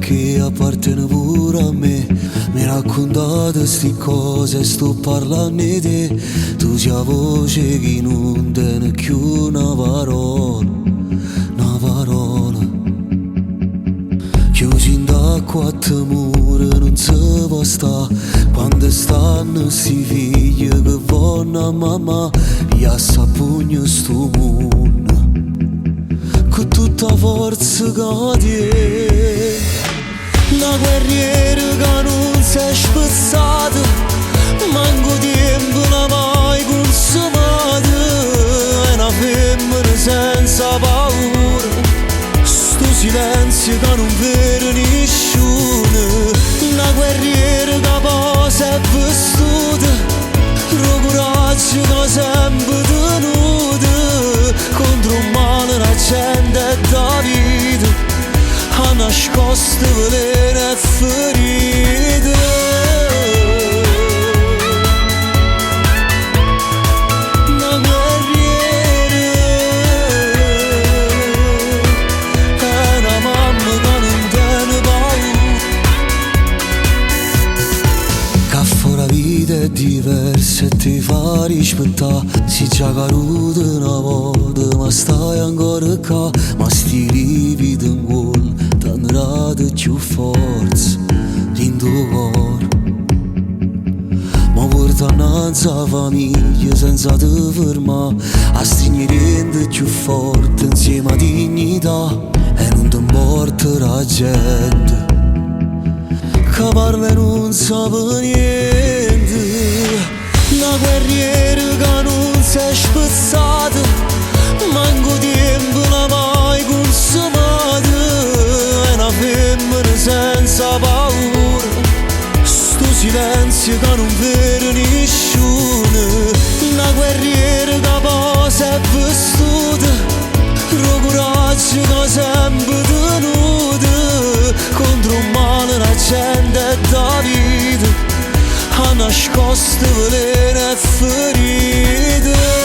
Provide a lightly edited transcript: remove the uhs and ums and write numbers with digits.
che appartiene pure a me. Mi raccontate sti cose e sto parlando di te. Tu sia voce che non tiene più una parola, una parola. Chiusi in da quattro mura non si può sta. Quando stanno sti figli che vanno a mamma, io s'appugno sto mondo con tutta forza che tiene. Una guerriera che non si è spezzata, manco tempo la mai consumata. È una femmina senza paura, sto silenzio che non vede nessuno. Una guerriera che poi si è vestuta, lo coraggio che sempre tenuta. Contro un male la gente è da vita, ha nascosto veleno e ferite. Una guerriera è una mamma che non tiene paura. Che fuori la vita è diversa e ti fa rispettare. Si già caduto una volta ma stai ancora qua. Ma sti lividi in cuore t'hanno più forza in tuo cuore. Ma porta innanzi alla famiglia senza te fermare, a stringere più forte insieme a dignità. E non ti importa la gente che parla e non sa per niente. Una guerriera che non si è spezzata, manco tempo la mai consumata. È una femmina senza paura, sto silenzio che non vede nessuno. Una guerriera che poi si è vestuta, lo coraggio che sempre tenuta. Contro un male la gente è da vita, ha nascosto veleno e ferite.